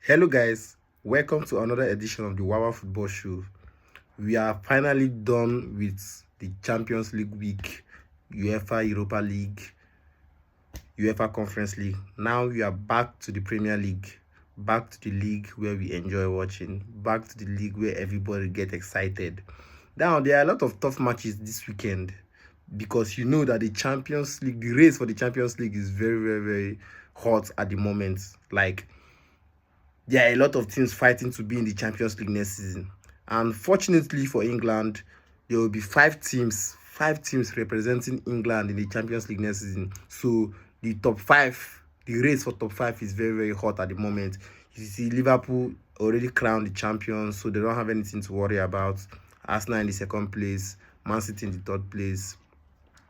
Hello guys, welcome to another edition of the Wawa Football Show. We are finally done with the Champions League week, UEFA Europa League, UEFA Conference League. Now we are back to the Premier League, back to the league where we enjoy watching, back to the league where everybody get excited. Now there are a lot of tough matches this weekend because you know that the Champions League, the race for the Champions League is very hot at the moment. Like, there are a lot of teams fighting to be in the Champions League next season. And fortunately for England, there will be five teams representing England in the Champions League next season. So the top five, the race for top five is very hot at the moment. You see, Liverpool already crowned the champions, so they don't have anything to worry about. Arsenal in the second place, Man City in the third place,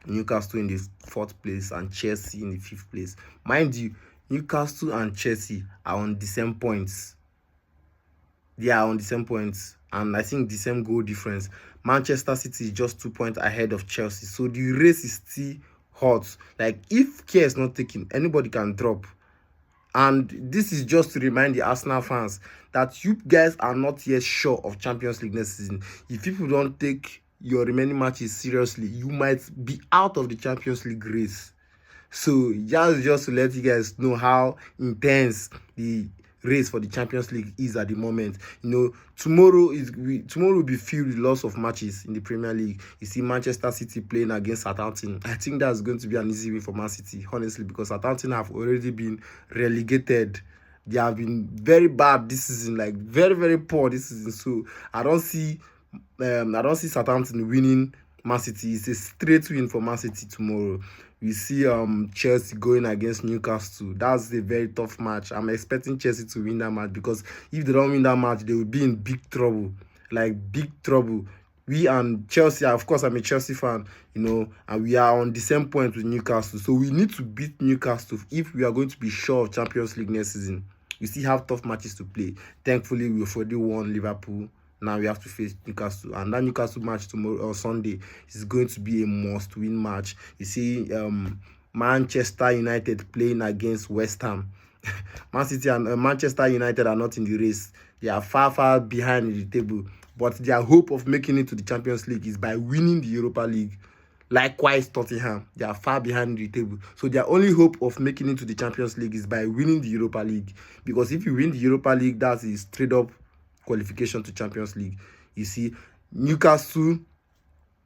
Newcastle in the fourth place, and Chelsea in the fifth place. Mind you, Newcastle and Chelsea are on the same points. They are on the same points, and I think the same goal difference. Manchester City is just 2 points ahead of Chelsea, so the race is still hot. Like, if care is not taken, anybody can drop. And this is just to remind the Arsenal fans that you guys are not yet sure of Champions League next season. If people don't take your remaining matches seriously, you might be out of the Champions League race. So just to let you guys know how intense the race for the Champions League is at the moment. You know, tomorrow will be filled with lots of matches in the Premier League. You see Manchester City playing against Southampton. I think that's going to be an easy win for Man City, honestly, because Southampton have already been relegated. They have been very bad this season, like very poor this season. So I don't see Southampton winning Man City. It's a straight win for Man City tomorrow. We see Chelsea going against Newcastle. That's a very tough match. I'm expecting Chelsea to win that match, because if they don't win that match, they will be in big trouble. Like, big trouble. We and Chelsea, of course, I'm a Chelsea fan, you know, and we are on the same point with Newcastle. So we need to beat Newcastle if we are going to be sure of Champions League next season. We still have tough matches to play. Thankfully, we've already won Liverpool. Now we have to face Newcastle, and that Newcastle match tomorrow or Sunday is going to be a must-win match. You see, Manchester United playing against West Ham. Man City and Manchester United are not in the race. They are far behind in the table, but their hope of making it to the Champions League is by winning the Europa League. Likewise, Tottenham, they are far behind the table. So their only hope of making it to the Champions League is by winning the Europa League. Because if you win the Europa League, that is straight up qualification to Champions League. You see, Newcastle,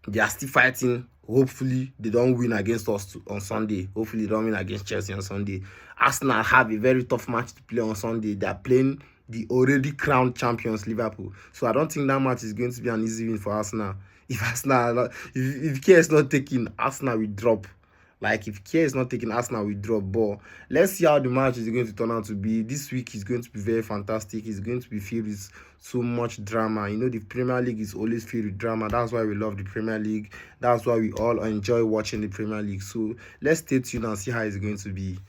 they are still fighting. Hopefully they don't win against us on Sunday. Hopefully they don't win against Chelsea on Sunday. Arsenal have a very tough match to play on Sunday. They are playing the already crowned champions Liverpool. So I don't think that match is going to be an easy win for Arsenal. If care is not taken, Arsenal will drop. Like, if care is not taking, Arsenal will drop. But let's see how the match is going to turn out to be. This week is going to be very fantastic. It's going to be filled with so much drama. You know, the Premier League is always filled with drama. That's why we love the Premier League. That's why we all enjoy watching the Premier League. So let's stay tuned and see how it's going to be.